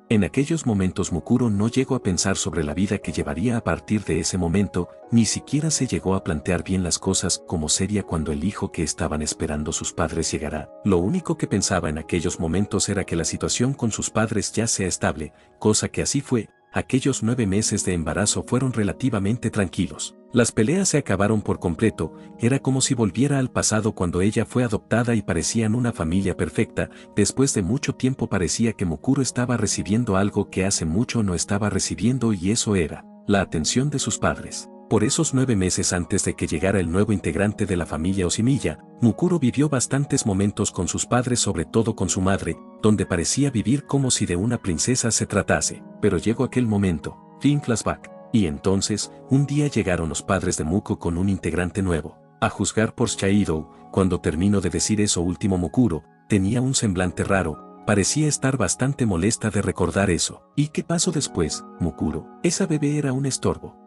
En aquellos momentos Mukuro no llegó a pensar sobre la vida que llevaría a partir de ese momento, ni siquiera se llegó a plantear bien las cosas como sería cuando el hijo que estaban esperando sus padres llegará. Lo único que pensaba en aquellos momentos era que la situación con sus padres ya sea estable, cosa que así fue. Aquellos 9 meses de embarazo fueron relativamente tranquilos. Las peleas se acabaron por completo, era como si volviera al pasado cuando ella fue adoptada y parecían una familia perfecta. Después de mucho tiempo parecía que Mukuro estaba recibiendo algo que hace mucho no estaba recibiendo, y eso era la atención de sus padres. Por esos 9 meses antes de que llegara el nuevo integrante de la familia Oshimiya, Mukuro vivió bastantes momentos con sus padres, sobre todo con su madre, donde parecía vivir como si de una princesa se tratase. Pero llegó aquel momento, fin flashback. Y entonces, un día llegaron los padres de Muko con un integrante nuevo. A juzgar por Shaido, cuando terminó de decir eso último, Mukuro tenía un semblante raro, parecía estar bastante molesta de recordar eso. ¿Y qué pasó después, Mukuro? Esa bebé era un estorbo.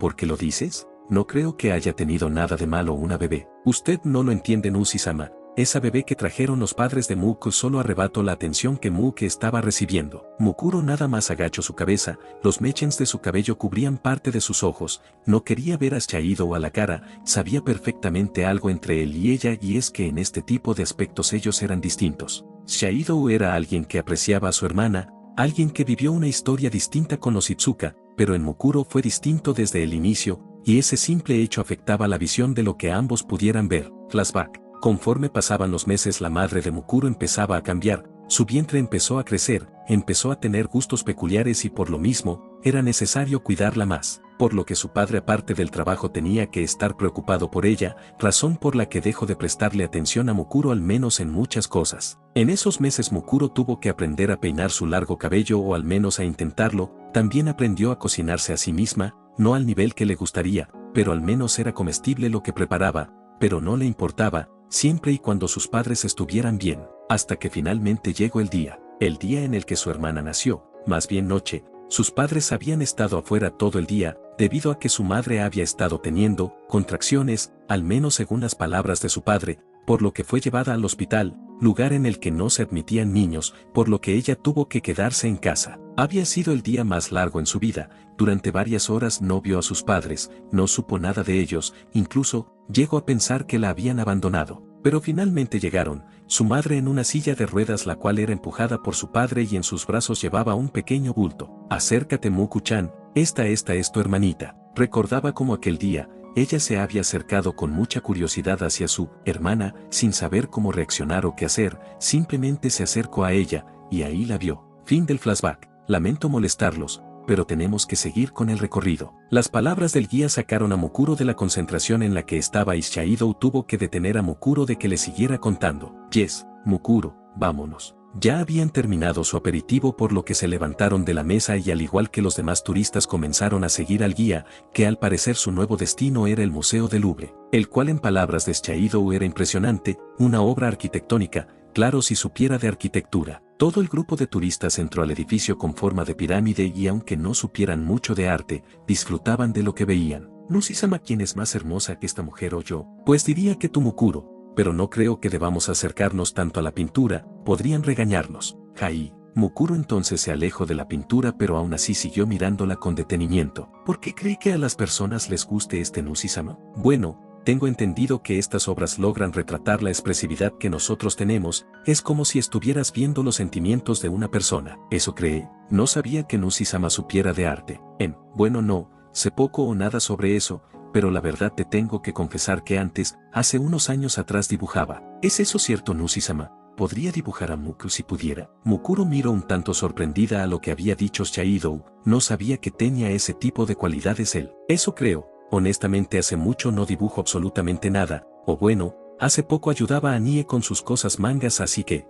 ¿Por qué lo dices? No creo que haya tenido nada de malo una bebé. Usted no lo entiende, Nushi-sama. Esa bebé que trajeron los padres de Muko solo arrebató la atención que Muke estaba recibiendo. Mukuro nada más agachó su cabeza, los mechens de su cabello cubrían parte de sus ojos, no quería ver a Shaido a la cara, sabía perfectamente algo entre él y ella, y es que en este tipo de aspectos ellos eran distintos. Shaido era alguien que apreciaba a su hermana, alguien que vivió una historia distinta con los Itsuka, pero en Mukuro fue distinto desde el inicio, y ese simple hecho afectaba la visión de lo que ambos pudieran ver. Flashback. Conforme pasaban los meses, la madre de Mukuro empezaba a cambiar, su vientre empezó a crecer, empezó a tener gustos peculiares y por lo mismo, era necesario cuidarla más, por lo que su padre, aparte del trabajo, tenía que estar preocupado por ella, razón por la que dejó de prestarle atención a Mukuro, al menos en muchas cosas. En esos meses Mukuro tuvo que aprender a peinar su largo cabello, o al menos a intentarlo, también aprendió a cocinarse a sí misma, no al nivel que le gustaría, pero al menos era comestible lo que preparaba, pero no le importaba, siempre y cuando sus padres estuvieran bien, hasta que finalmente llegó el día en el que su hermana nació, más bien noche. Sus padres habían estado afuera todo el día, debido a que su madre había estado teniendo contracciones, al menos según las palabras de su padre, por lo que fue llevada al hospital, lugar en el que no se admitían niños, por lo que ella tuvo que quedarse en casa. Había sido el día más largo en su vida, durante varias horas no vio a sus padres, no supo nada de ellos, incluso llegó a pensar que la habían abandonado. Pero finalmente llegaron, su madre en una silla de ruedas, la cual era empujada por su padre, y en sus brazos llevaba un pequeño bulto. Acércate Muku-chan, esta es tu hermanita. Recordaba como aquel día, ella se había acercado con mucha curiosidad hacia su hermana, sin saber cómo reaccionar o qué hacer, simplemente se acercó a ella, y ahí la vio. Fin del flashback. Lamento molestarlos, pero tenemos que seguir con el recorrido. Las palabras del guía sacaron a Mukuro de la concentración en la que estaba y Shaido tuvo que detener a Mukuro de que le siguiera contando. Yes, Mukuro, vámonos. Ya habían terminado su aperitivo por lo que se levantaron de la mesa y al igual que los demás turistas comenzaron a seguir al guía, que al parecer su nuevo destino era el Museo del Louvre, el cual en palabras de Shaido era impresionante, una obra arquitectónica, claro si supiera de arquitectura. Todo el grupo de turistas entró al edificio con forma de pirámide y aunque no supieran mucho de arte, disfrutaban de lo que veían. Nushi-sama, ¿quién es más hermosa que esta mujer o yo? Pues diría que tu Mukuro. Pero no creo que debamos acercarnos tanto a la pintura, podrían regañarnos. Jai. Mukuro entonces se alejó de la pintura pero aún así siguió mirándola con detenimiento. ¿Por qué cree que a las personas les guste este Nushi-sama? Bueno, tengo entendido que estas obras logran retratar la expresividad que nosotros tenemos, es como si estuvieras viendo los sentimientos de una persona. ¿Eso cree? No sabía que Nushi-sama supiera de arte. Bueno no, sé poco o nada sobre eso, pero la verdad te tengo que confesar que antes, hace unos años atrás dibujaba. ¿Es eso cierto, Nushi-sama? ¿Podría dibujar a Mukuro si pudiera? Mukuro miró un tanto sorprendida a lo que había dicho Shaido, no sabía que tenía ese tipo de cualidades él. Eso creo, honestamente hace mucho no dibujo absolutamente nada, o bueno, hace poco ayudaba a Nie con sus cosas mangas así que,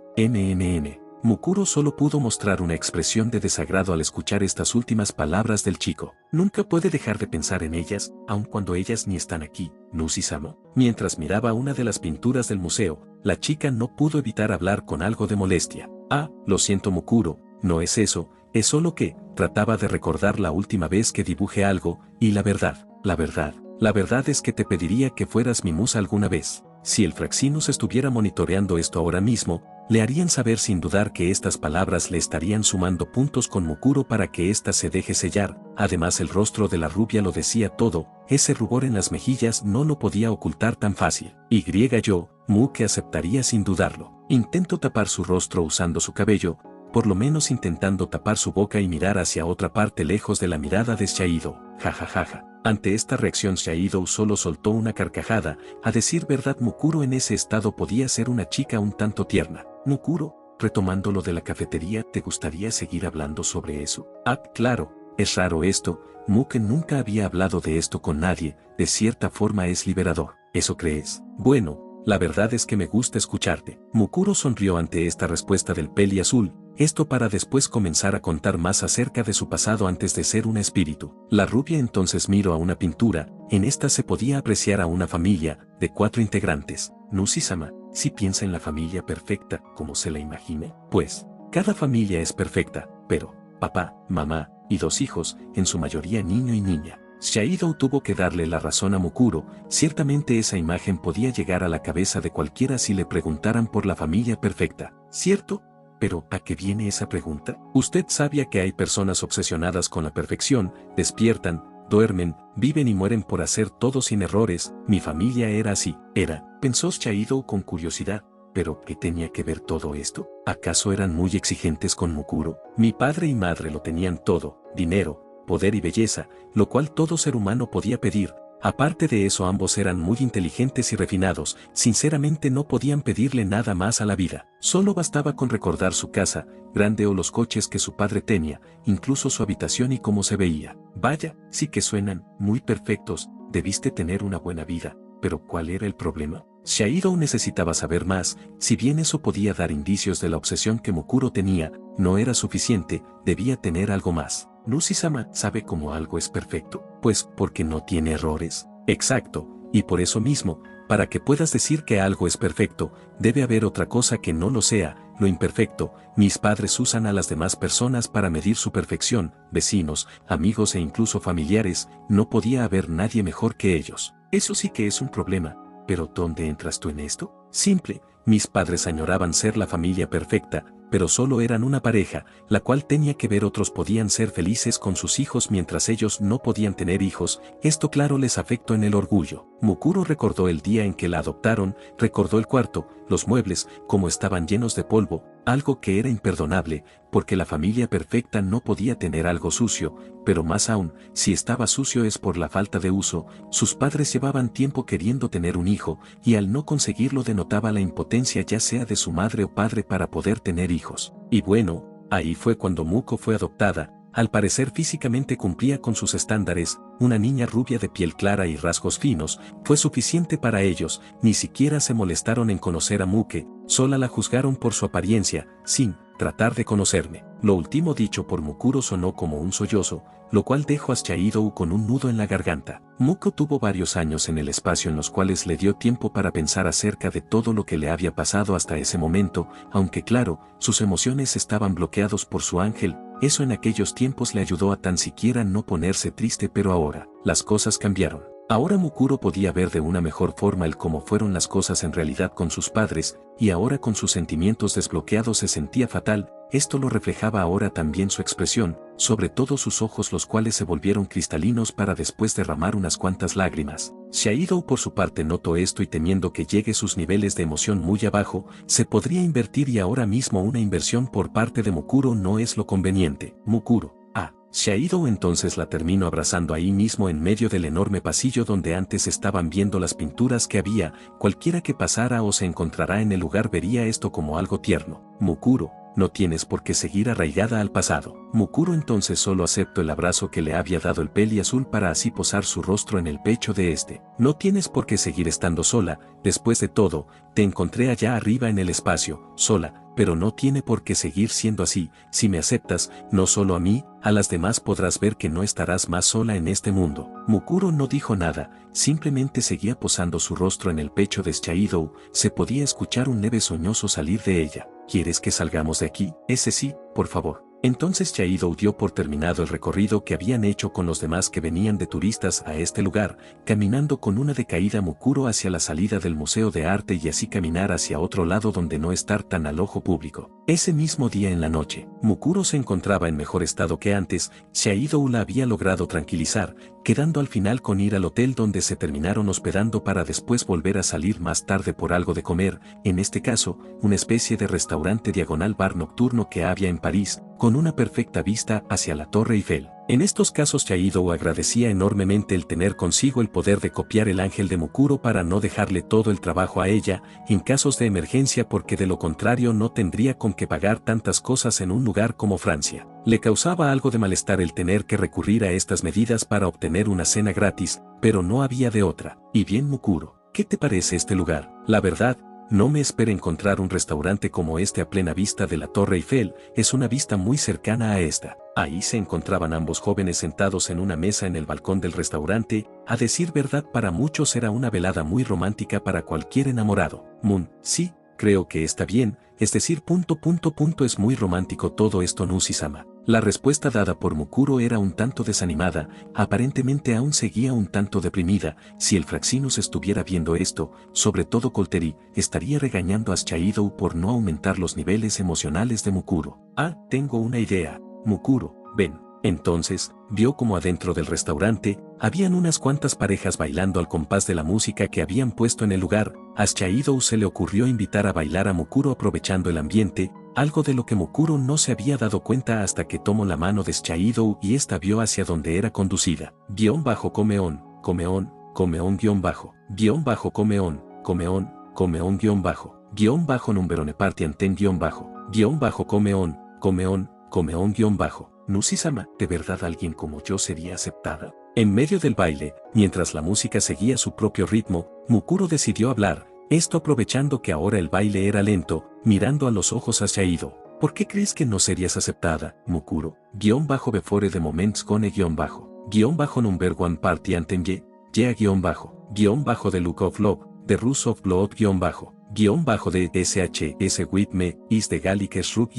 Mukuro solo pudo mostrar una expresión de desagrado al escuchar estas últimas palabras del chico. Nunca puede dejar de pensar en ellas, aun cuando ellas ni están aquí, Nushi-sama. Mientras miraba una de las pinturas del museo, la chica no pudo evitar hablar con algo de molestia. Lo siento Mukuro, no es eso, es solo que, trataba de recordar la última vez que dibujé algo, y la verdad es que te pediría que fueras mi musa alguna vez. Si el Fraxinus estuviera monitoreando esto ahora mismo, le harían saber sin dudar que estas palabras le estarían sumando puntos con Mukuro para que ésta se deje sellar. Además el rostro de la rubia lo decía todo, ese rubor en las mejillas no lo podía ocultar tan fácil. Yo, que aceptaría sin dudarlo. Intento tapar su rostro usando su cabello, por lo menos intentando tapar su boca y mirar hacia otra parte lejos de la mirada de Shaido. Jajajaja. Ante esta reacción Shaido solo soltó una carcajada, a decir verdad Mukuro en ese estado podía ser una chica un tanto tierna. Mukuro, retomando lo de la cafetería, ¿te gustaría seguir hablando sobre eso? Claro, es raro esto, Muke nunca había hablado de esto con nadie, de cierta forma es liberador. ¿Eso crees? Bueno, la verdad es que me gusta escucharte. Mukuro sonrió ante esta respuesta del peli azul, esto para después comenzar a contar más acerca de su pasado antes de ser un espíritu. La rubia entonces miró a una pintura, en esta se podía apreciar a una familia, de 4 integrantes. Nushi-sama, si piensa en la familia perfecta, como se la imagine, pues, cada familia es perfecta, pero, papá, mamá, y 2 hijos, en su mayoría niño y niña. Shaido tuvo que darle la razón a Mukuro, ciertamente esa imagen podía llegar a la cabeza de cualquiera si le preguntaran por la familia perfecta, ¿cierto? Pero, ¿a qué viene esa pregunta? Usted sabía que hay personas obsesionadas con la perfección, despiertan, duermen, viven y mueren por hacer todo sin errores, mi familia era así, pensó Shaido con curiosidad. ¿Pero qué tenía que ver todo esto? ¿Acaso eran muy exigentes con Mukuro? Mi padre y madre lo tenían todo, dinero, poder y belleza, lo cual todo ser humano podía pedir. Aparte de eso ambos eran muy inteligentes y refinados, sinceramente no podían pedirle nada más a la vida. Solo bastaba con recordar su casa, grande o los coches que su padre tenía, incluso su habitación y cómo se veía. Vaya, sí que suenan, muy perfectos, debiste tener una buena vida, pero ¿cuál era el problema? Shaido necesitaba saber más, si bien eso podía dar indicios de la obsesión que Mukuro tenía, no era suficiente, debía tener algo más. Nushi-sama sabe cómo algo es perfecto, pues porque no tiene errores. Exacto, y por eso mismo, para que puedas decir que algo es perfecto, debe haber otra cosa que no lo sea, lo imperfecto. Mis padres usan a las demás personas para medir su perfección, vecinos, amigos e incluso familiares, no podía haber nadie mejor que ellos. Eso sí que es un problema, pero ¿dónde entras tú en esto? Simple, mis padres añoraban ser la familia perfecta, pero solo eran una pareja, la cual tenía que ver otros podían ser felices con sus hijos mientras ellos no podían tener hijos, esto claro les afectó en el orgullo. Mukuro recordó el día en que la adoptaron, recordó el cuarto, los muebles, como estaban llenos de polvo, algo que era imperdonable, porque la familia perfecta no podía tener algo sucio, pero más aún, si estaba sucio es por la falta de uso, sus padres llevaban tiempo queriendo tener un hijo, y al no conseguirlo denotaba la impotencia ya sea de su madre o padre para poder tener hijos. Y bueno, ahí fue cuando Muko fue adoptada, al parecer físicamente cumplía con sus estándares, una niña rubia de piel clara y rasgos finos, fue suficiente para ellos, ni siquiera se molestaron en conocer a Muke, sola la juzgaron por su apariencia, sin tratar de conocerme. Lo último dicho por Mukuro sonó como un sollozo, lo cual dejó a Shaido con un nudo en la garganta. Muko tuvo varios años en el espacio en los cuales le dio tiempo para pensar acerca de todo lo que le había pasado hasta ese momento, aunque claro, sus emociones estaban bloqueados por su ángel. Eso en aquellos tiempos le ayudó a tan siquiera no ponerse triste, pero ahora, las cosas cambiaron. Ahora Mukuro podía ver de una mejor forma el cómo fueron las cosas en realidad con sus padres, y ahora con sus sentimientos desbloqueados se sentía fatal. Esto lo reflejaba ahora también su expresión, sobre todo sus ojos, los cuales se volvieron cristalinos para después derramar unas cuantas lágrimas. Shaido por su parte notó esto y temiendo que llegue sus niveles de emoción muy abajo, se podría invertir, y ahora mismo una inversión por parte de Mukuro no es lo conveniente. Mukuro. Shaido entonces la terminó abrazando ahí mismo en medio del enorme pasillo donde antes estaban viendo las pinturas que había. Cualquiera que pasara o se encontrara en el lugar vería esto como algo tierno. Mukuro, no tienes por qué seguir arraigada al pasado. Mukuro entonces solo aceptó el abrazo que le había dado el peli azul para así posar su rostro en el pecho de este. No tienes por qué seguir estando sola, después de todo, te encontré allá arriba en el espacio, sola. Pero no tiene por qué seguir siendo así. Si me aceptas, no solo a mí, a las demás podrás ver que no estarás más sola en este mundo. Mukuro no dijo nada, simplemente seguía posando su rostro en el pecho de Shaido. Se podía escuchar un leve soñoso salir de ella. ¿Quieres que salgamos de aquí? Ese sí, por favor. Entonces Shaido dio por terminado el recorrido que habían hecho con los demás que venían de turistas a este lugar, caminando con una decaída Mukuro hacia la salida del Museo de Arte y así caminar hacia otro lado donde no estar tan al ojo público. Ese mismo día en la noche, Mukuro se encontraba en mejor estado que antes. Shaido la había logrado tranquilizar, quedando al final con ir al hotel donde se terminaron hospedando para después volver a salir más tarde por algo de comer, en este caso, una especie de restaurante diagonal bar nocturno que había en París, con una perfecta vista hacia la Torre Eiffel. En estos casos Shaido agradecía enormemente el tener consigo el poder de copiar el ángel de Mukuro para no dejarle todo el trabajo a ella, en casos de emergencia, porque de lo contrario no tendría con qué pagar tantas cosas en un lugar como Francia. Le causaba algo de malestar el tener que recurrir a estas medidas para obtener una cena gratis, pero no había de otra. Y bien Mukuro, ¿qué te parece este lugar? La verdad, no me esperé encontrar un restaurante como este a plena vista de la Torre Eiffel, es una vista muy cercana a esta. Ahí se encontraban ambos jóvenes sentados en una mesa en el balcón del restaurante. A decir verdad, para muchos era una velada muy romántica para cualquier enamorado. Sí, creo que está bien, es decir, es muy romántico todo esto, Nushi-sama. La respuesta dada por Mukuro era un tanto desanimada, aparentemente aún seguía un tanto deprimida. Si el Fraxinus estuviera viendo esto, sobre todo Colteri, estaría regañando a Shaido por no aumentar los niveles emocionales de Mukuro. Tengo una idea, Mukuro, ven. Entonces, vio como adentro del restaurante, habían unas cuantas parejas bailando al compás de la música que habían puesto en el lugar. A Shaido se le ocurrió invitar a bailar a Mukuro aprovechando el ambiente, algo de lo que Mukuro no se había dado cuenta hasta que tomó la mano de Shaido y esta vio hacia donde era conducida. Comeón, Numberone Partianten Comeón, Nushi-sama, ¿de verdad alguien como yo sería aceptada? En medio del baile, mientras la música seguía su propio ritmo, Mukuro decidió hablar, esto aprovechando que ahora el baile era lento, mirando a los ojos a Shaido. ¿Por qué crees que no serías aceptada, Mukuro? Before the moments gone number one party anthem the look of love, the rush of blood de SHS with me is the Gallic Shrug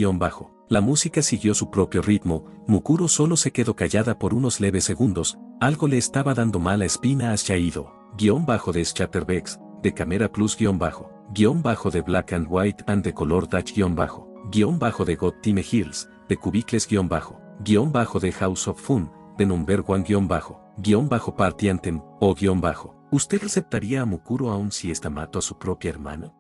La música siguió su propio ritmo. Mukuro solo se quedó callada por unos leves segundos. Algo le estaba dando mala espina a Shaido. De Scatterbacks, de Camera Plus de Black and White and de Color Dutch de God Time Hills, de Cubicles de House of Fun, de Number One Party Anthem, ¿Usted aceptaría a Mukuro aun si esta mató a su propia hermana?